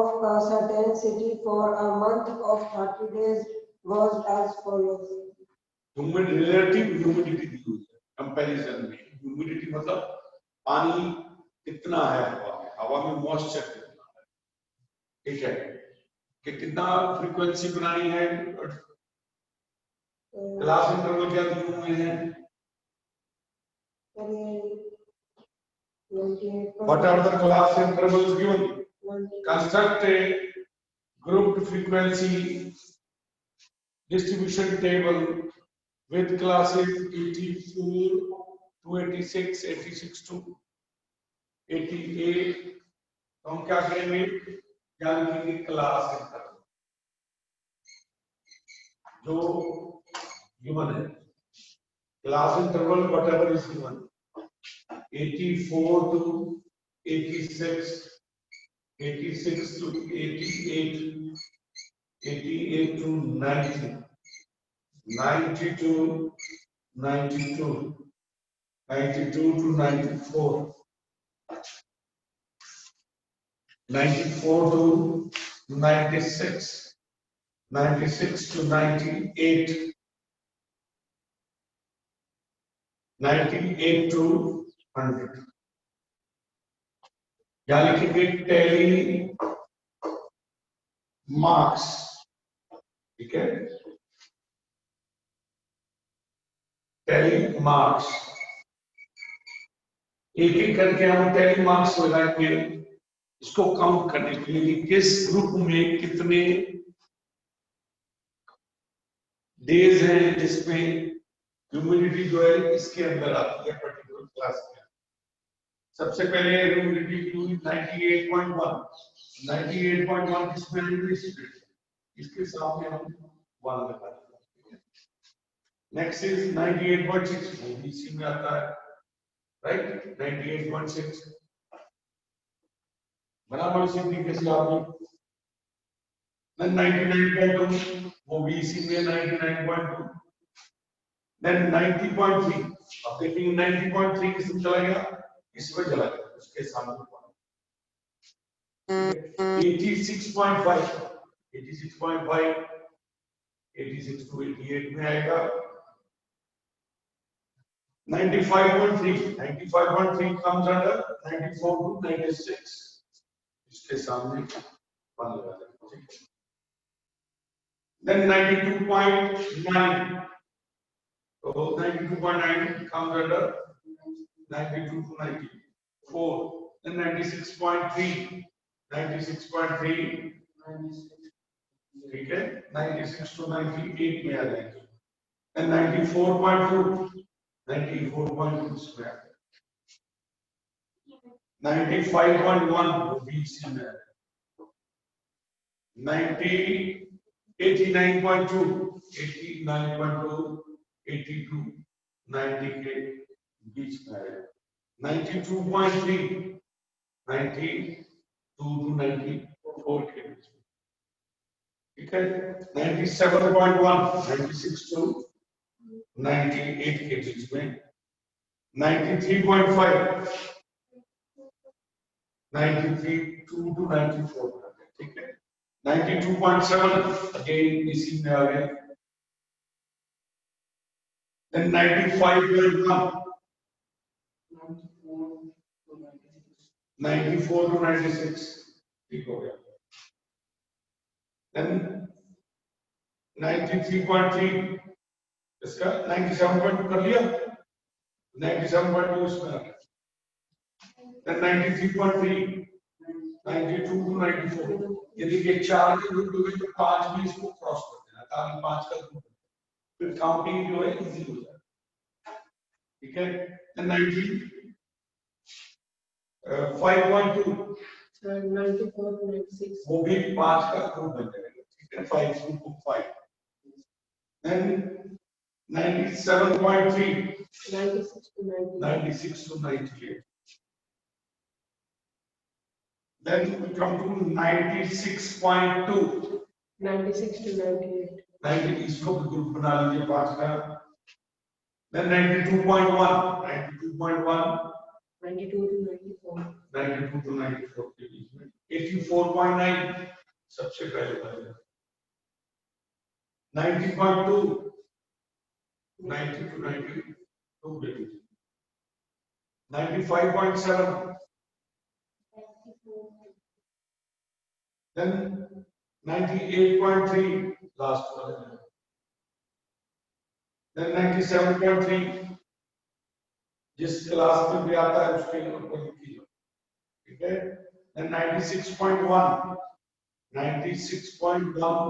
of a certain city for a month of 30 days was as follows. relative humidity दी हुई है comparison में. Humidity मतलब पानी कितना है हवा में मॉइस्चर कितना है. ठीक है कि कितना फ्रीक्वेंसी बनानी है. क्लास इंटरवल क्या दिए हुए हैं. What are the class intervals given? Construct a grouped frequency distribution table with classes 84 to 86, 86 to 88. तो हम क्या करेंगे ज्ञान की क्लास इंटरवल जो given है. Class interval whatever is given 84 to 86, 86 to 88, 88 to 90, 90 to 92, 92 to 94, 94 to 96, 96 to 98, 98 to 100. या लिखेंगे टैली मार्क्स. ठीक है टैली मार्क्स एक एक करके हम टैली मार्क्स लगाएंगे इसको काउंट करने के लिए किस ग्रुप में कितने डेज हैं जिसमें ह्यूमिडिटी जो है इसके अंदर आती है पर्टिकुलर क्लास में. सबसे पहले ह्यूमिडिटी 98.1 98.1 किसमें है इसके सामने हम 1 लगा देंगे. नेक्स्ट इज 98.6 वो भी इसी में आता है राइट. 98.6 बराबर इसी तरीके से आपने 99.2 वो भी इसी में 99.2. देन 90.3 अब देखेंगे 90.3 किसमें चला गया इसमें चला गया उसके सामने 86.5 86.5 86 to 88 में आएगा. 95.3 95.3 comes under 94 to 96 इसके सामने 1 लगा देंगे. Then 92.9 so 92.9 comes under 92 to 94. Then 96.3 96.3 ठीक है 96 to 98 में आ जाएंगे. Then 94.2 94.2 इसमें आ जाएगा. 95.1 वो भी इसी में आ जाएगा. 89.2 89.2 82 90 के बीच में आएगा. 92.3 92 to 94 के बीच में. ठीक है 97.1 96 to 98 के बीच में. 93.5 93 2 to 94 ठीक है. 92.7 अगेन इसी में आ गए. Then 95.1 94 to 96 ठीक हो गया. Then 93.3 इसका 97.2 कर लिया. 97.2 इसमें आ गया. Then 93.3 92 to 94 यदि ये 4 के ग्रुप हो गए तो 5 में इसको क्रॉस कर देना ताकि 5 का ग्रुप फिर काउंटिंग जो है इजी हो जाए. ठीक है. Then 5.2 94 to 96 वो भी 5 का ग्रुप बन जाएगा. ठीक है 5 to 5. Then 97.3 96 to 98 96 to 98. Then we come to 96.2 96 to 98 90 इसको भी ग्रुप बना लीजिए 5 का. Then 92.1 92.1 92 to 94 92 to 94 के बीच में. 84.9 सबसे पहले बनेगा, 90.2, 90 to 92 degree, 95.7, then 98.3 last one, then 97.3 जिस क्लास में भी आता है उसके ऊपर लिखिए, ठीक है, then 96.1, 96.1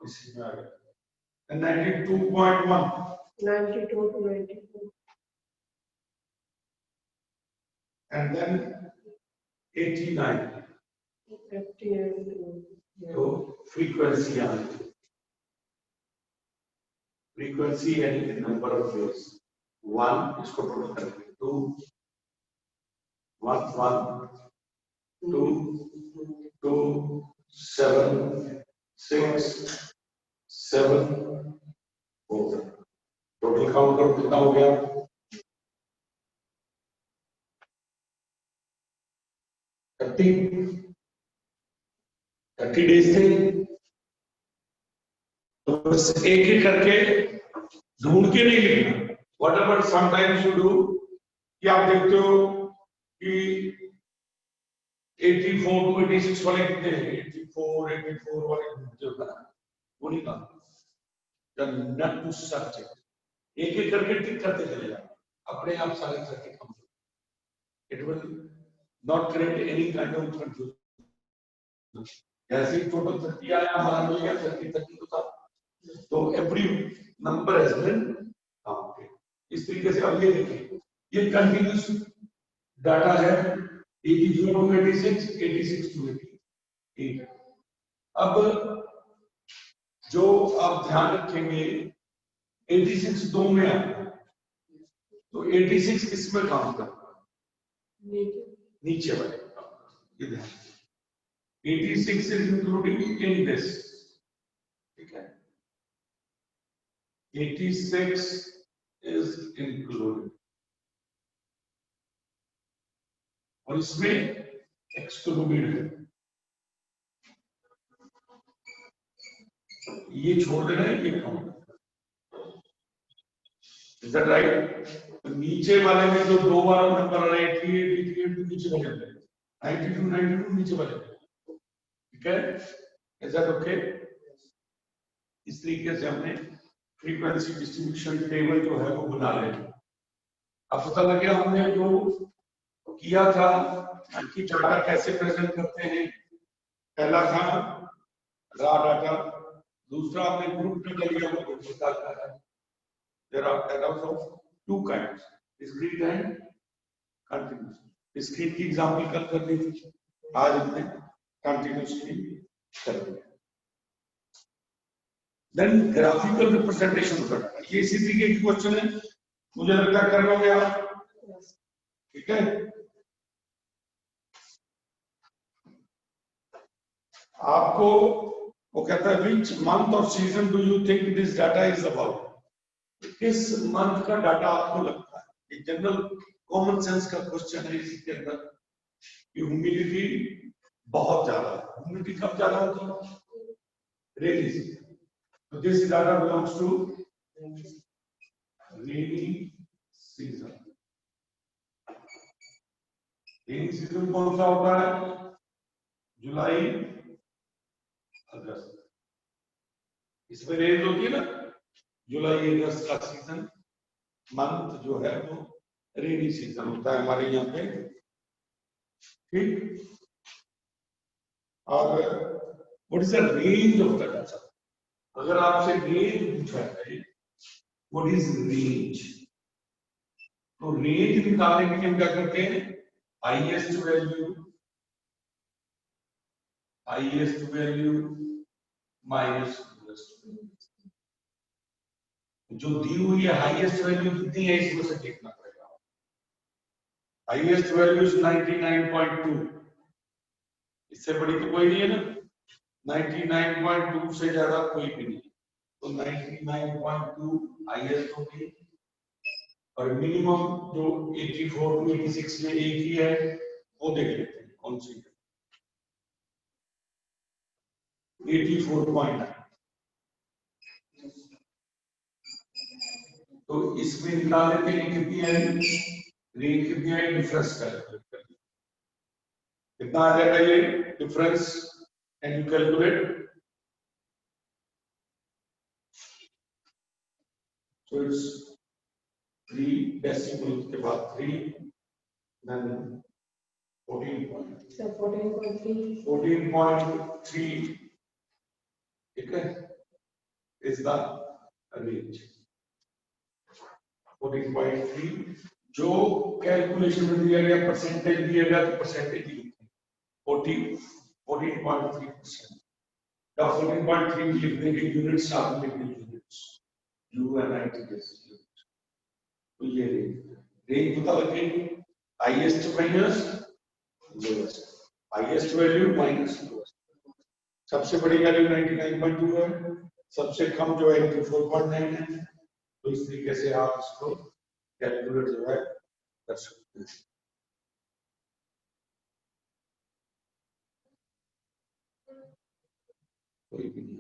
इसी में आ गया, then 92.1, 92 to 94. and then 89. 58. तो फ्रीक्वेंसी आ गई, फ्रीक्वेंसी यानी नंबर ऑफ वेव्स, 1 इसको टोटल करके 2, 1 1 2 2 7 6 7 4, टोटल काउंट करो कितना हो गया, 30 डेज थे। तो बस एक एक करके ढूंढ के नहीं लिखना, what ever sometimes you do, कि आप देखते हो कि 84 to 86 वाले कितने हैं, 84 वाले ढूंढते हो ना, वो नहीं काम, नॉट टू सब्जेक्ट, एक एक करके टिक करते चले जाओ, अपने आप सारे circuit complete, it will not create any kind of confusion. जैसे ही टोटल 30 आया, हमारा मिल गया 30 तो था, तो every number has been counted. इस तरीके से अब ये देखिए, ये कंटिन्यूअस डाटा है 80 to 86, 86 to 80। अब जो आप ध्यान रखेंगे 86 दो में आता है, तो 86 किस में काम करता है, नीचे वाले, इधर 86 is including in this, ठीक है, 86 is included, और इसमें excluded है, ये छोड़ देना है, ये काउंट, is that right? तो नीचे वाले में जो दो बार नंबर आ रहे हैं 83 नीचे वाले, 92 नीचे वाले, ठीक है, is that okay? इस तरीके से हमने फ्रीक्वेंसी डिस्ट्रीब्यूशन टेबल जो है वो बना लेंगे। अब पता लग गया हमने जो किया था कि डाटा कैसे प्रेजेंट करते हैं, पहला था रॉ डाटा, दूसरा आपने ग्रुप डाटा लिया, वो ग्रुप डाटा है। There are datas of two kinds, discrete and continuous. Discrete की एग्जांपल कल कर दी थी, आज हमने continuous की कर दी। Then graphical representation of data, ये इसी तरीके की क्वेश्चन है, मुझे लगता है कर लोगे आप, ठीक है। आपको वो कहता है which month or season do you think this data is about, किस मंथ का डाटा आपको लगता है, एक जनरल कॉमन सेंस का क्वेश्चन है। इसके अंदर ह्यूमिडिटी बहुत ज्यादा है, ह्यूमिडिटी कब ज्यादा होती है, रेनी सीजन, तो this data belongs to rainy season. Rainy season कौन सा होता है, जुलाई अगस्त, इसमें रेन होती है ना, जुलाई अगस्त का सीजन मंथ जो है वो रेनी सीजन होता है हमारे यहाँ पे, ठीक। और what is the range of the data, अगर आपसे रेंज पूछा है व्हाट इज रेंज, तो रेंज निकालने के लिए हम क्या करते हैं, highest value minus lowest value, जो दी हुई है हाईएस्ट वैल्यू कितनी है इसमें से देखना पड़ेगा। हाईएस्ट वैल्यू 99.2, इससे बड़ी तो कोई नहीं है ना, 99.2 से ज्यादा कोई भी नहीं, तो 99.2 हाईएस्ट होगी, और मिनिमम जो 84 to 86 में एक ही है, वो देख लेते हैं कौन सी है। 84.9। तो इसमें निकाल देते हैं कितनी आई, रेंज कितनी आई, डिफरेंस कैलकुलेट कर, कितना आ जाएगा ये difference, and you calculate. So it's 3 decimal के बाद 3, देन 14.3, ठीक है, इज द रेंज 14.3। जो कैलकुलेशन में दिया गया परसेंटेज दिया गया तो परसेंटेज ही लिखें 14.3%। या 14.3 लिख देंगे, यूनिट्स आप लिख देंगे, यूनिट्स UNIT जैसे यूनिट। तो ये रेंज पता लगेगी, highest minus lowest, highest value minus lowest. सबसे बड़ी वैल्यू 99.2 है, सबसे कम जो है 84.9 है। तो इस तरीके से आप इसको कैलकुलेट जो है कर सकते हैं। कोई भी नहीं,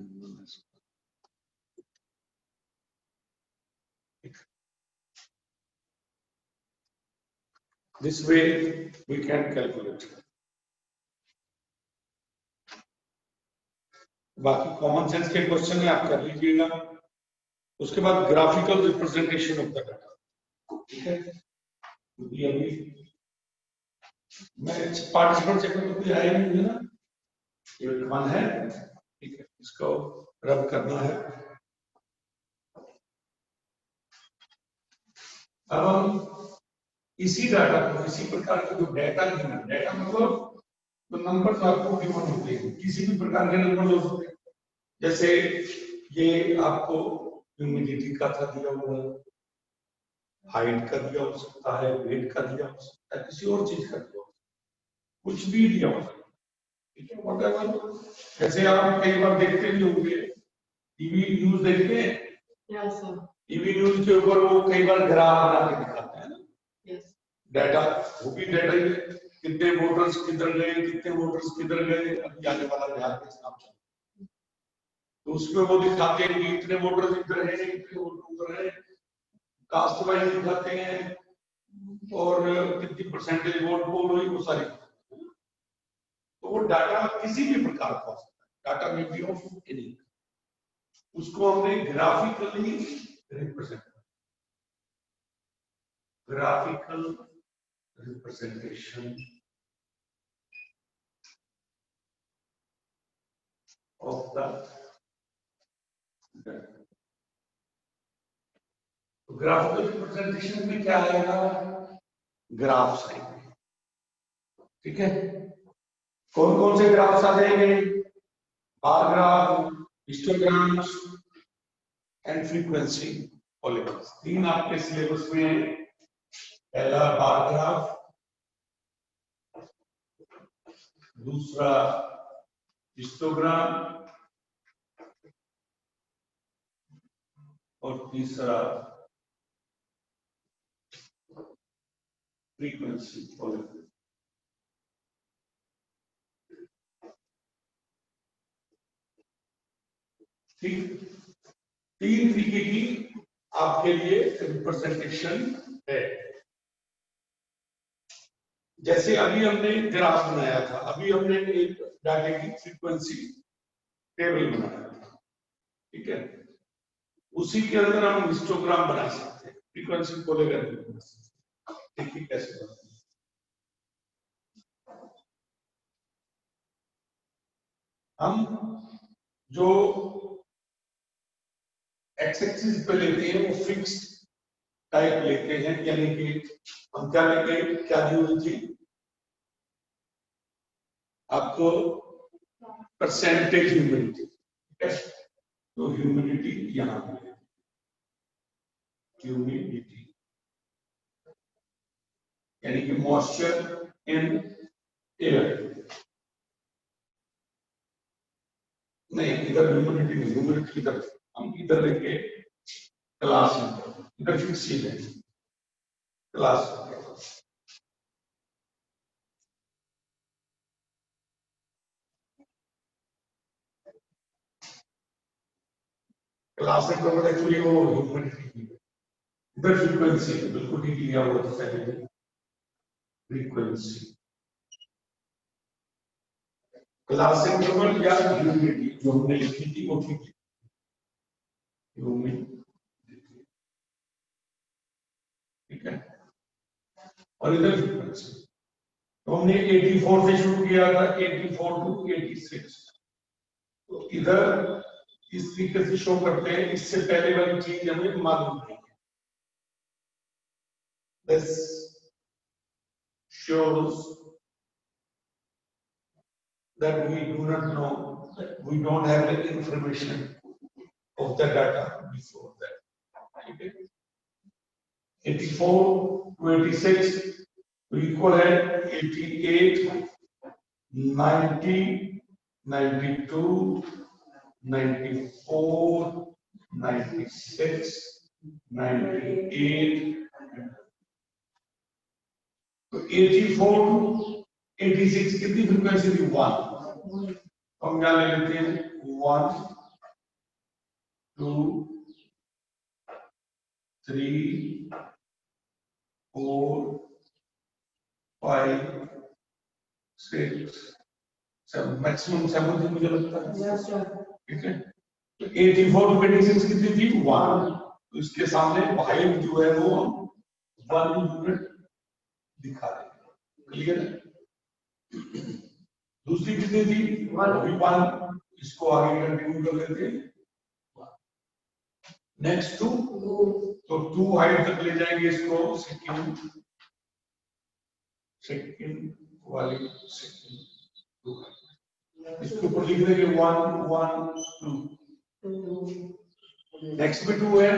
this way we can calculate। बाकी कॉमन सेंस के क्वेश्चन है, आप कर लीजिएगा। उसके बाद graphical representation of the data, ठीक है, क्योंकि अभी मैं पार्टिसिपेंट चेक में कोई आया नहीं है ना, ये वन है, ठीक है, इसको रब करना है। अब हम इसी डाटा को, इसी प्रकार के जो डाटा गिवन, डाटा मतलब तो नंबर जो आपको गिवन होते हैं, किसी भी प्रकार के नंबर हो सकते हैं। जैसे ये आपको ह्यूमिडिटी का था दिया हुआ है, हाइट का दिया हो सकता है, वेट का दिया हो सकता है, किसी और चीज का दिया हो सकता है, कुछ भी दिया हो सकता है, ठीक है, व्हाटएवर। जैसे आप कई बार देखते भी होंगे, टीवी न्यूज देखते हैं, टीवी न्यूज के ऊपर वो कई बार ग्राफ बना के दिखाते हैं ना, डाटा, वो भी डाटा ही है, कितने वोटर्स किधर गए, कितने वोटर्स किधर गए, अभी आने वाला बिहार के चुनाव चल, तो उसमें वो दिखाते हैं कि इतने वोटर्स इधर है, इतने वोटर उधर है, कास्ट वाइज दिखाते हैं, और कितनी परसेंटेज वोट पोल हुई, वो सारी। तो वो डाटा किसी भी प्रकार का हो सकता है, डाटा में बी ऑफ एनी, उसको हमने graphically represent, graphical representation of the graphical representation में क्या आएगा, ग्राफ्स आएंगे, ठीक है। कौन कौन से ग्राफ्स आ जाएंगे, bar graph, histograms and frequency polygons. 3 आपके सिलेबस में है, पहला बार ग्राफ, दूसरा हिस्टोग्राम, और तीसरा फ्रीक्वेंसी पॉलीगॉन। ठीक, 3 तरीके की आपके लिए रिप्रेजेंटेशन है। जैसे अभी हमने ग्राफ बनाया था, अभी हमने एक डाटा की फ्रीक्वेंसी टेबल बनाया था, ठीक है, उसी के अंदर हम हिस्टोग्राम बना सकते हैं, फ्रीक्वेंसी पॉलीगॉन बना सकते हैं। देखिए कैसे बनाते हैं। हम जो एक्स एक्सिस पे लेते हैं वो फिक्स्ड टाइप लेते हैं, यानी कि हम क्या लेंगे, क्या दी हुई थी आपको, परसेंटेज ह्यूमिडिटी, ठीक है, तो ह्यूमिडिटी यहां पे है, ह्यूमिडिटी यानी कि मॉइस्चर इन एयर, नहीं इधर ह्यूमिडिटी नहीं, ह्यूमिडिटी इधर, हम इधर लेंगे क्लास, इधर फिक्स चीज है क्लास। क्लास इंटरवल एक्चुअली वो ह्यूमिडिटी की है, इधर फ्रीक्वेंसी है, बिल्कुल ठीक लिया हुआ था पहले फ्रीक्वेंसी। क्लास इंटरवल या ह्यूमिडिटी जो हमने लिखी थी वो ठीक है, ह्यूमिडिटी, ठीक है। और इधर फ्रीक्वेंसी तो हमने 84 से शुरू किया था, 84 टू 86। तो इधर इस तरीके से शो करते हैं, इससे पहले वाली चीज हमें मालूम नहीं है। This shows that we do not know, we don't have the information of the data before that. Okay? 84 to 86 तो equal है 88, 90, 92, 94, 96, 98, तो 84 to 86 कितनी फ्रीक्वेंसी थी? 1। हम क्या ले लेते हैं? 1, 2, 3, 4, 5, 6, 7, मैक्सिमम 7 मुझे लगता है, ठीक है। तो 84 to 86 कितनी थी? 1। तो इसके सामने 5 जो है वो हम 1 यूनिट दिखा देंगे, क्लियर है। दूसरी कितनी थी? 1। इसको आगे कंटिन्यू कर लेते हैं। नेक्स्ट 2, तो 2 हाइट तक ले जाएंगे इसको, सेकंड वाली सेकंड 2 इसके ऊपर लिख देंगे 1, 1, 2। नेक्स्ट भी 2 है,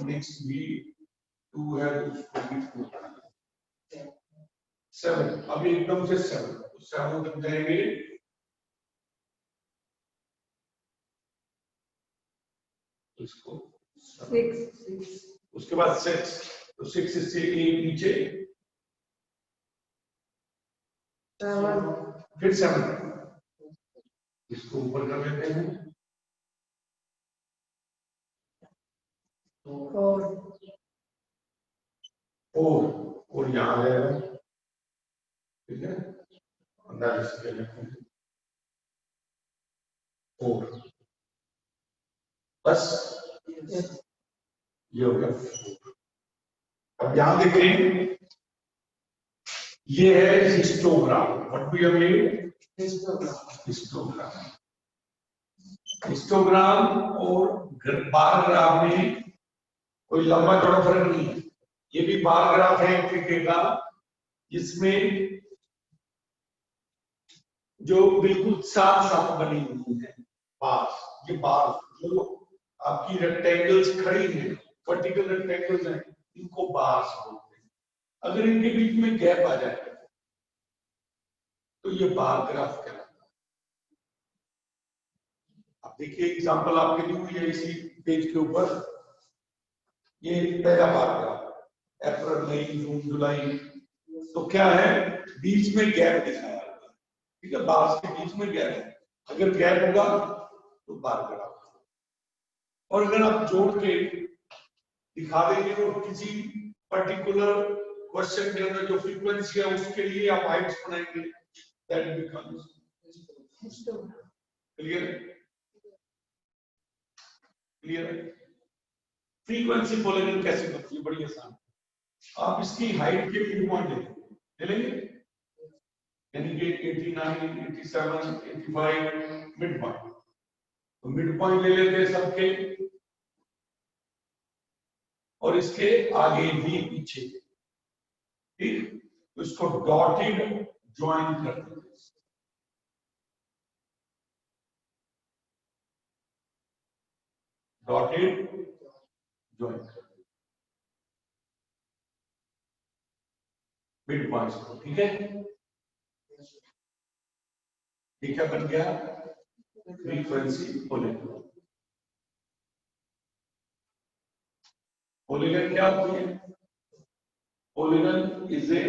नेक्स्ट भी 2 है, उसको भी 2, 7। अभी एकदम से 7 तक जाएंगे। इसको 6, उसके बाद 6, तो 6 से एक नीचे, फिर 7, इसको ऊपर कर लेते हैं 4, और यहां है, ठीक है, अंदाज से लेते हैं 4, बस ये हो गया 4। अब यहां देखें, ये है histogram. What we have made? Histogram. Histogram और बार ग्राफ में कोई लंबा चौड़ा फर्क नहीं है। ये भी बार ग्राफ है एक तरीके का, जिसमें जो बिल्कुल साफ साफ बनी हुई है बार। ये बार जो आपकी रेक्टेंगल्स खड़ी हैं, वर्टिकल रेक्टेंगल्स हैं, इनको बार्स बोलते हैं। अगर इनके बीच में गैप आ जाए तो ये बार ग्राफ कहलाता है। अब देखिए एग्जांपल आपके लिए हुई है इसी पेज के ऊपर। ये पहला बार ग्राफ, अप्रैल, मई, जून, जुलाई। तो क्या है? बीच में गैप दिखाया होगा, ठीक है, बार्स के बीच में गैप है। अगर गैप होगा तो बार ग्राफ। और अगर आप जोड़ के दिखा देंगे तो किसी पर्टिकुलर क्वेश्चन के अंदर जो फ्रीक्वेंसी है उसके लिए आप हाइट्स बनाएंगे, दैट बिकम्स क्लियर। फ्रीक्वेंसी पॉलिगन कैसे बनती है? बड़ी आसान। आप इसकी हाइट के मिड पॉइंट ले लेंगे, यानी कि 89, 87, 85 मिड पॉइंट। तो मिड पॉइंट ले लेते हैं सबके, और इसके आगे भी पीछे, ठीक। तो इसको डॉटेड ज्वाइन कर देंगे। डॉटेड ज्वाइन कर मिड पॉइंट्स को, ठीक है। ये क्या बन गया? फ्रीक्वेंसी पॉलिगन। पॉलिगन क्या होती है? Polygon is a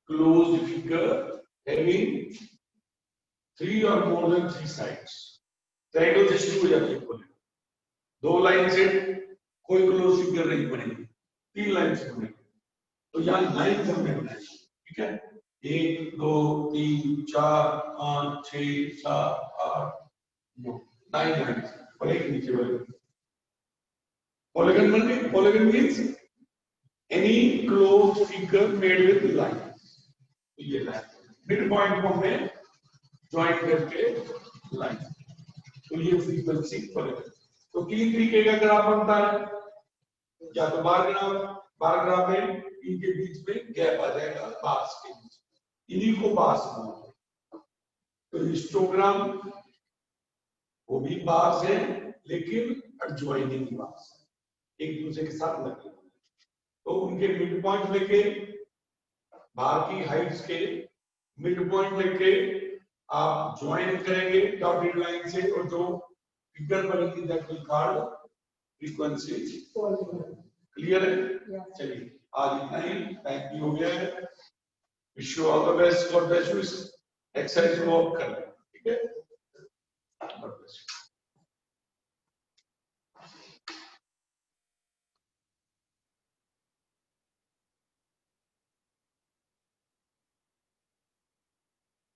closed figure having 3 or more than 3 sides. Triangle से शुरू हो जाती है पॉलिगन, 2 लाइन से कोई क्लोज फिगर नहीं बनेगी, 3 लाइन से बनेगी। तो यहाँ लाइन हमने बनाई, ठीक है, 1 2 3 4 5 6 7 8 9 लाइन और एक नीचे वाली। Polygon means any closed figure made with line। तो ये लाइन मिड पॉइंट को हमने ज्वाइन करके लाइन, तो ये फ्रीक्वेंसी पॉलीगॉन। तो 3 तरीके का ग्राफ बनता है, या तो बार ग्राफ में इनके बीच में गैप आ जाएगा, बार्स के बीच, इन्हीं को बार्स बोलते हैं। तो हिस्टोग्राम वो भी बार्स है, लेकिन एडजॉइनिंग बार्स एक दूसरे के साथ लगे, तो उनके मिड पॉइंट लेके बार की हाइट्स के मिड पॉइंट लेके आप ज्वाइन करेंगे डॉटेड लाइन से, और जो फिगर बनेगी that will called frequency Polygon. Clear है? Yeah. चलिए आज इतना ही, टाइम भी हो गया है। Wish you all the best, God bless you. Exercise को आप कर लें, ठीक है? God bless you.